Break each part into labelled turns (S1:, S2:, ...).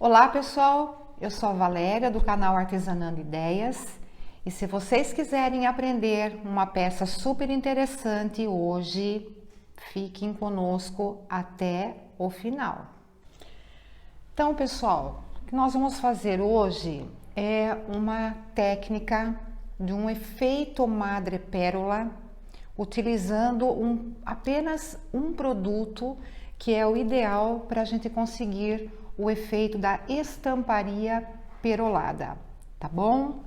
S1: Olá pessoal, eu sou a Valéria do canal Artesanando Ideias e se vocês quiserem aprender uma peça super interessante hoje, fiquem conosco até o final. Então pessoal, o que nós vamos fazer hoje é uma técnica de um efeito madrepérola utilizando apenas um produto que é o ideal para a gente conseguir o efeito da estamparia perolada, tá bom?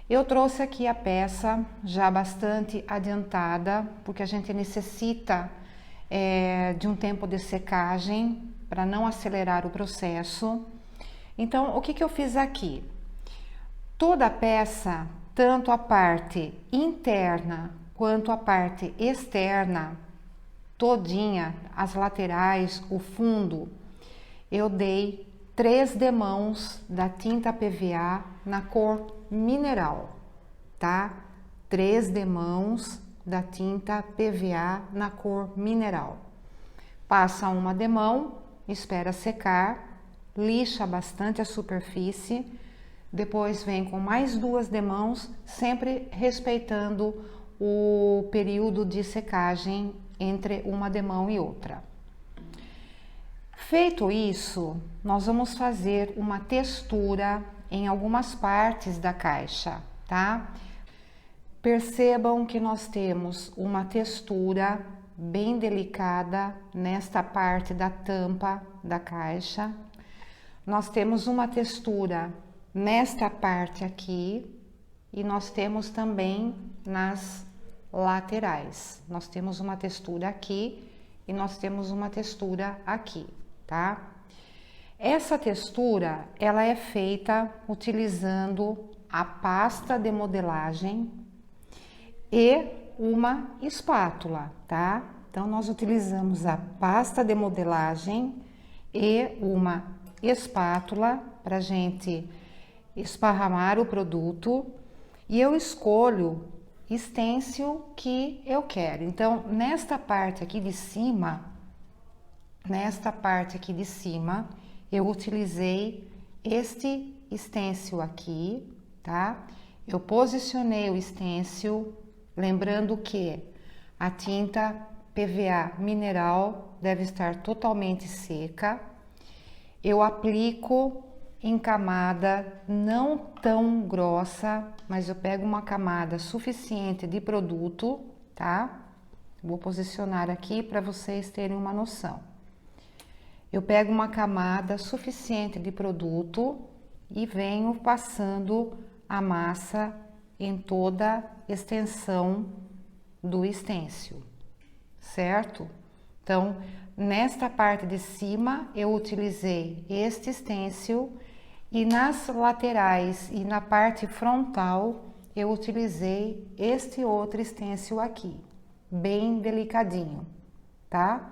S1: Eu trouxe aqui a peça já bastante adiantada, porque a gente necessita de um tempo de secagem para não acelerar o processo. Então, o que eu fiz aqui? Toda a peça, tanto a parte interna quanto a parte externa, todinha, as laterais, o fundo, eu dei 3 demãos da tinta PVA na cor mineral, tá? 3 demãos da tinta PVA na cor mineral. Passa uma demão, espera secar, lixa bastante a superfície, depois vem com mais 2 demãos, sempre respeitando o período de secagem entre uma demão e outra. Feito isso, nós vamos fazer uma textura em algumas partes da caixa, tá? Percebam que nós temos uma textura bem delicada nesta parte da tampa da caixa. Nós temos uma textura nesta parte aqui e nós temos também nas laterais. Nós temos uma textura aqui e nós temos uma textura aqui, tá? Essa textura, ela é feita utilizando a pasta de modelagem e uma espátula, tá? Então, nós utilizamos a pasta de modelagem e uma espátula para gente esparramar o produto e eu escolho stencil que eu quero. Então, nesta parte aqui de cima, eu utilizei este stencil aqui, tá? Eu posicionei o stencil, lembrando que a tinta PVA mineral deve estar totalmente seca. Eu aplico em camada não tão grossa, mas eu pego uma camada suficiente de produto, tá? Vou posicionar aqui para vocês terem uma noção. Eu pego uma camada suficiente de produto e venho passando a massa em toda a extensão do stencil, certo? Então, nesta parte de cima, eu utilizei este stencil e nas laterais e na parte frontal, eu utilizei este outro stencil aqui, bem delicadinho, tá?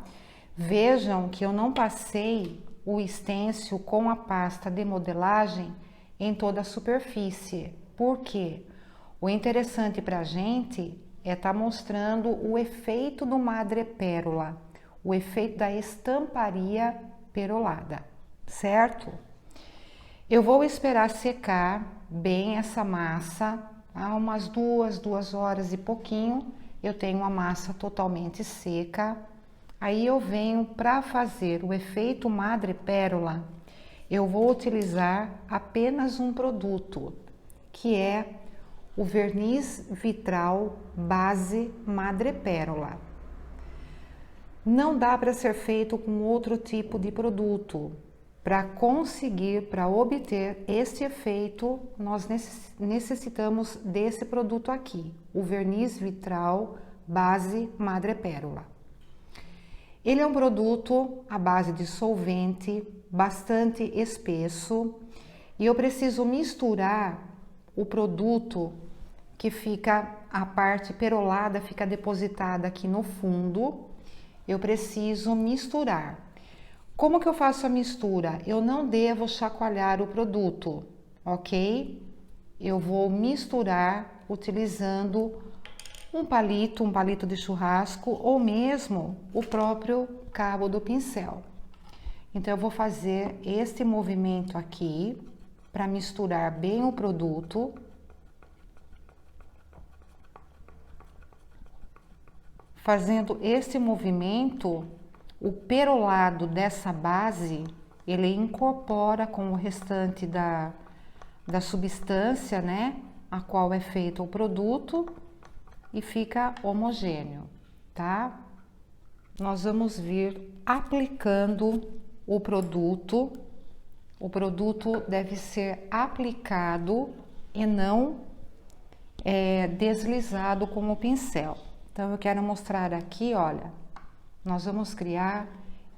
S1: Vejam que eu não passei o stencil com a pasta de modelagem em toda a superfície. Por quê? O interessante pra gente é estar mostrando o efeito do madrepérola, o efeito da estamparia perolada, certo? Eu vou esperar secar bem essa massa, há umas 2 horas e pouquinho, eu tenho a massa totalmente seca. Aí eu venho para fazer o efeito madrepérola, eu vou utilizar apenas um produto, que é o verniz vitral base madrepérola. Não dá para ser feito com outro tipo de produto. Para obter este efeito, nós necessitamos desse produto aqui, o verniz vitral base madrepérola. Ele é um produto à base de solvente, bastante espesso, e eu preciso misturar o produto que fica, a parte perolada fica depositada aqui no fundo, eu preciso misturar. Como que eu faço a mistura? Eu não devo chacoalhar o produto, ok? Eu vou misturar utilizando um palito de churrasco ou mesmo o próprio cabo do pincel. Então, eu vou fazer este movimento aqui para misturar bem o produto. Fazendo esse movimento, o perolado dessa base, ele incorpora com o restante da substância, né, a qual é feito o produto e fica homogêneo, tá? Nós vamos vir aplicando o produto. O produto deve ser aplicado e não deslizado com o pincel. Então, eu quero mostrar aqui, olha, nós vamos criar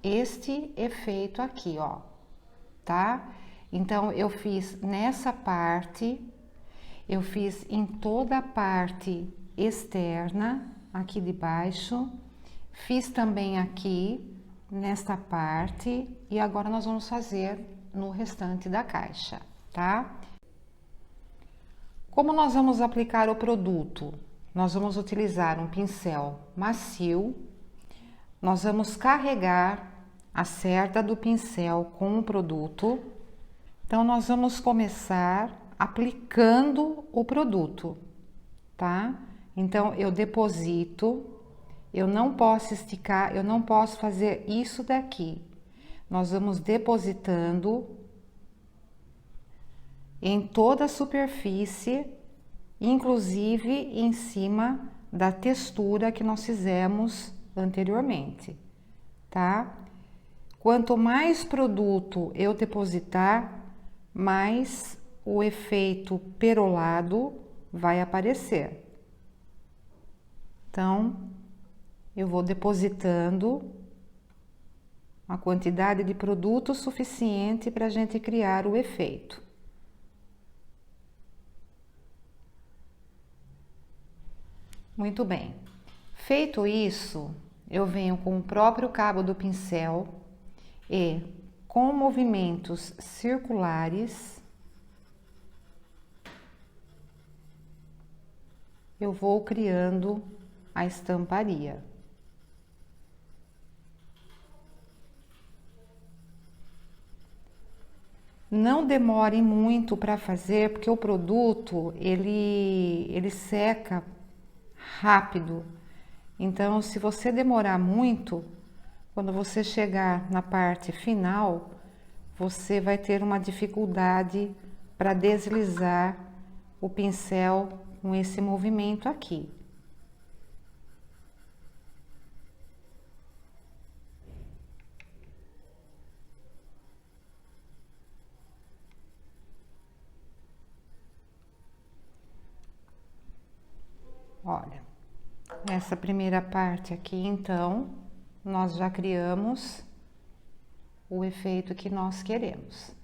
S1: este efeito aqui, ó, tá? Então, eu fiz nessa parte, eu fiz em toda a parte externa, aqui de baixo, fiz também aqui, nesta parte, e agora nós vamos fazer no restante da caixa, tá? Como nós vamos aplicar o produto? Nós vamos utilizar um pincel macio, nós vamos carregar a cerda do pincel com o produto. Então, nós vamos começar aplicando o produto, tá? Então, eu deposito, eu não posso esticar, eu não posso fazer isso daqui. Nós vamos depositando em toda a superfície, inclusive em cima da textura que nós fizemos anteriormente, tá? Quanto mais produto eu depositar, mais o efeito perolado vai aparecer. Então, eu vou depositando a quantidade de produto suficiente para a gente criar o efeito. Muito bem. Feito isso, eu venho com o próprio cabo do pincel e, com movimentos circulares, eu vou criando a estamparia. Não demore muito para fazer, porque o produto ele seca rápido. Então, se você demorar muito, quando você chegar na parte final, você vai ter uma dificuldade para deslizar o pincel com esse movimento aqui. Olha, nessa primeira parte aqui, então, nós já criamos o efeito que nós queremos.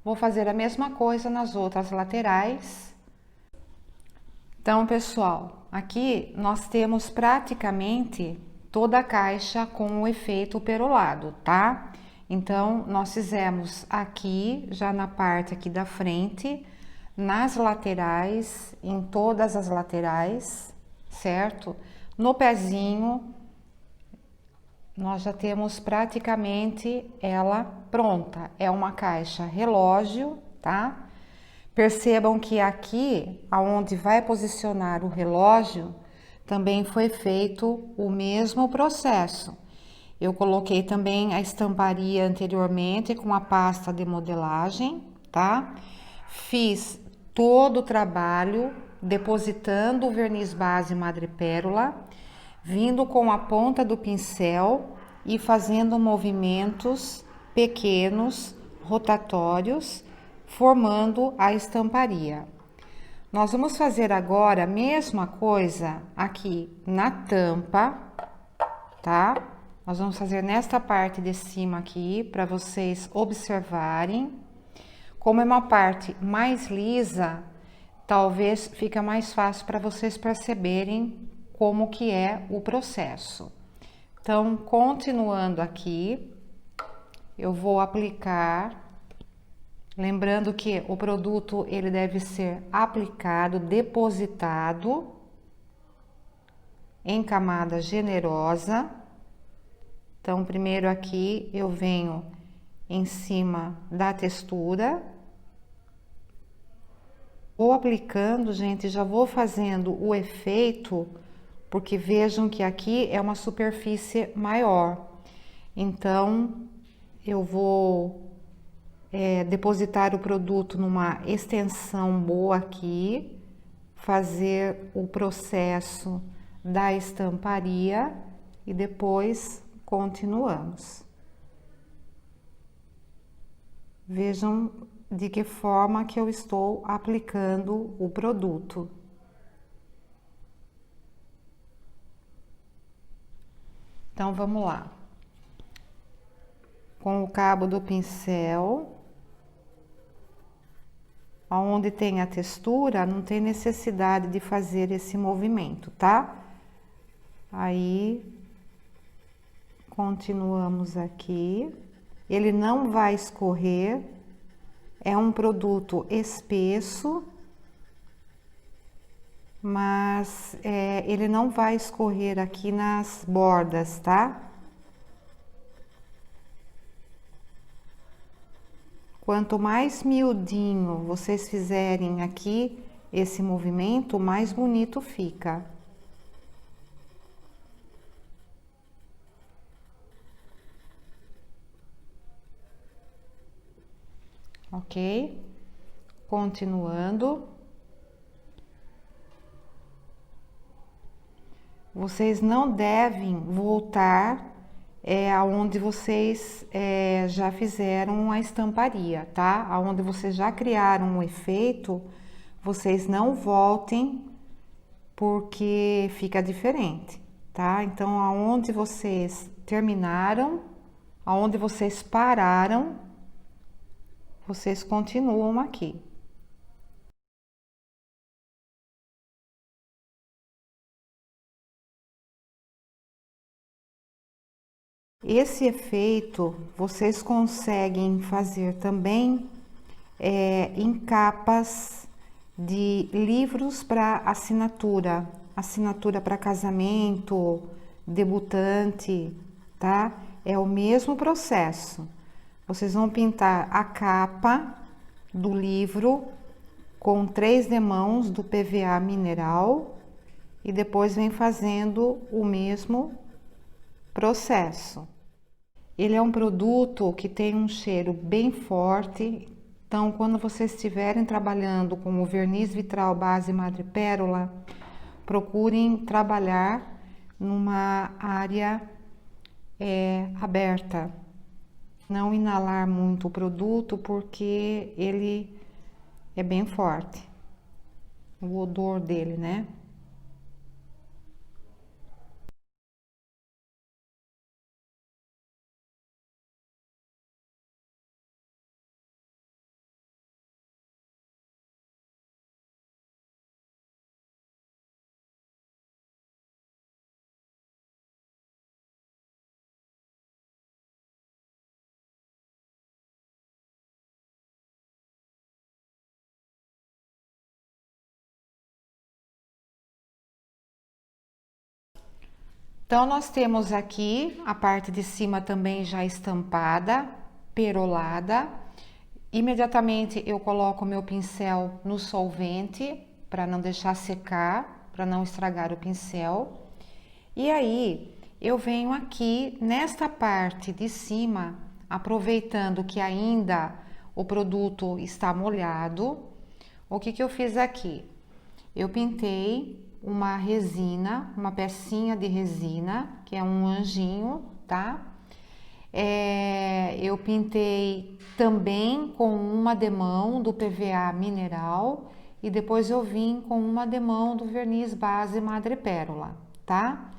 S1: Vou fazer a mesma coisa nas outras laterais. Então, pessoal, aqui nós temos praticamente toda a caixa com o efeito perolado, tá? Então, nós fizemos aqui, já na parte aqui da frente, nas laterais, em todas as laterais, certo? No pezinho, nós já temos praticamente ela pronta. É uma caixa relógio, tá? Percebam que aqui, aonde vai posicionar o relógio, também foi feito o mesmo processo. Eu coloquei também a estamparia anteriormente com a pasta de modelagem, tá? Fiz todo o trabalho depositando o verniz base madrepérola, vindo com a ponta do pincel e fazendo movimentos pequenos, rotatórios, formando a estamparia. Nós vamos fazer agora a mesma coisa aqui na tampa, tá? Nós vamos fazer nesta parte de cima aqui, para vocês observarem. Como é uma parte mais lisa, talvez fica mais fácil para vocês perceberem como que é o processo. Então, continuando aqui, eu vou aplicar, lembrando que o produto ele deve ser aplicado, depositado em camada generosa. Então, primeiro aqui eu venho em cima da textura. Vou aplicando, gente, já vou fazendo o efeito, porque vejam que aqui é uma superfície maior. Então, eu vou depositar o produto numa extensão boa aqui, fazer o processo da estamparia e depois continuamos. Vejam de que forma que eu estou aplicando o produto. Então, vamos lá. Com o cabo do pincel, onde tem a textura, não tem necessidade de fazer esse movimento, tá? Aí, continuamos aqui. Ele não vai escorrer, é um produto espesso, mas ele não vai escorrer aqui nas bordas, tá? Quanto mais miudinho vocês fizerem aqui esse movimento, mais bonito fica. Ok? Continuando. Vocês não devem voltar aonde vocês já fizeram a estamparia, tá? Aonde vocês já criaram o efeito, vocês não voltem porque fica diferente, tá? Então, aonde vocês terminaram, aonde vocês pararam, vocês continuam aqui. Esse efeito vocês conseguem fazer também em capas de livros para assinatura, assinatura para casamento, debutante, tá? É o mesmo processo. Vocês vão pintar a capa do livro com 3 demãos do PVA mineral e depois vem fazendo o mesmo processo. Ele é um produto que tem um cheiro bem forte, então quando vocês estiverem trabalhando com o verniz vitral base madrepérola, procurem trabalhar numa área aberta. Não inalar muito o produto porque ele é bem forte, o odor dele, né? Então, nós temos aqui a parte de cima também já estampada, perolada. Imediatamente eu coloco o meu pincel no solvente para não deixar secar, para não estragar o pincel. E aí, eu venho aqui nesta parte de cima, aproveitando que ainda o produto está molhado. O que eu fiz aqui? Eu pintei uma resina, uma pecinha de resina, que é um anjinho, tá? Eu pintei também com uma demão do PVA mineral e depois eu vim com uma demão do verniz base madrepérola, tá?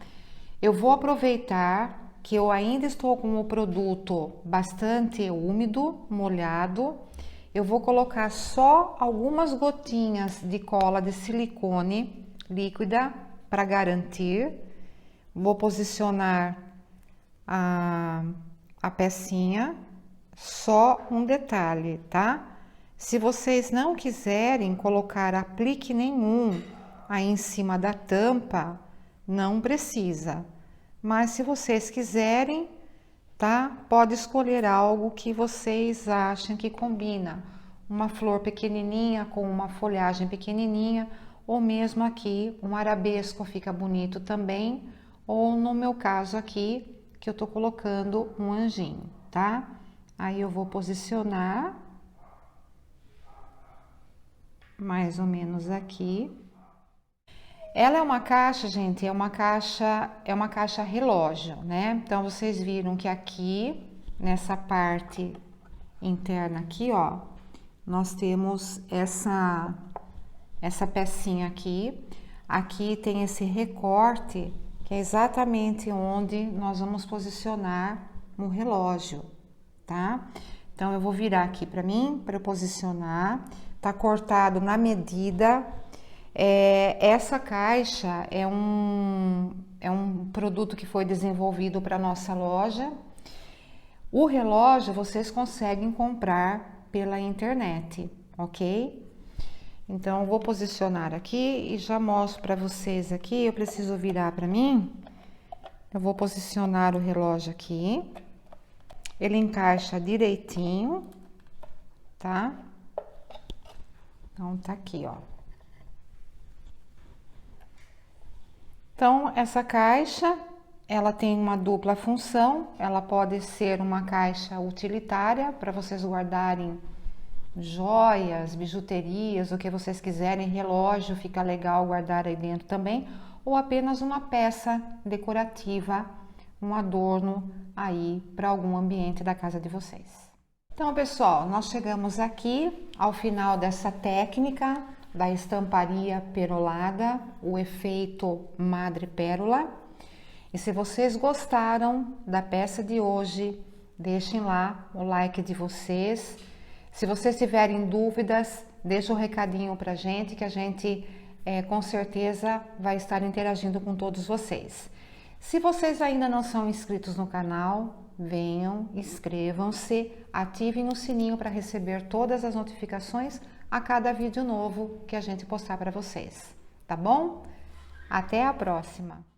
S1: Eu vou aproveitar que eu ainda estou com o produto bastante úmido, molhado. Eu vou colocar só algumas gotinhas de cola de silicone líquida para garantir. Vou posicionar a pecinha. Só um detalhe, tá? Se vocês não quiserem colocar aplique nenhum aí em cima da tampa, não precisa. Mas se vocês quiserem, tá? Pode escolher algo que vocês achem que combina. Uma flor pequenininha com uma folhagem pequenininha, ou mesmo aqui um arabesco fica bonito também, ou no meu caso aqui, que eu tô colocando um anjinho, tá? Aí eu vou posicionar mais ou menos aqui. Ela é uma caixa, gente, é uma caixa relógio, né? Então vocês viram que aqui nessa parte interna aqui, ó, nós temos essa pecinha aqui. Aqui tem esse recorte, que é exatamente onde nós vamos posicionar no relógio, tá? Então eu vou virar aqui para mim, para eu posicionar. Tá cortado na medida. Essa caixa é um produto que foi desenvolvido para nossa loja. O relógio vocês conseguem comprar pela internet, ok? Então, eu vou posicionar aqui e já mostro para vocês aqui. Eu preciso virar para mim. Eu vou posicionar o relógio aqui. Ele encaixa direitinho, tá? Então, tá aqui, ó. Então, essa caixa, ela tem uma dupla função. Ela pode ser uma caixa utilitária para vocês guardarem joias, bijuterias, o que vocês quiserem, relógio, fica legal guardar aí dentro também, ou apenas uma peça decorativa, um adorno aí para algum ambiente da casa de vocês. Então, pessoal, nós chegamos aqui ao final dessa técnica da estamparia perolada, o efeito madrepérola. E se vocês gostaram da peça de hoje, deixem lá o like de vocês. Se vocês tiverem dúvidas, deixa um recadinho pra gente, que a gente com certeza vai estar interagindo com todos vocês. Se vocês ainda não são inscritos no canal, venham, inscrevam-se, ativem o sininho para receber todas as notificações a cada vídeo novo que a gente postar para vocês, tá bom? Até a próxima!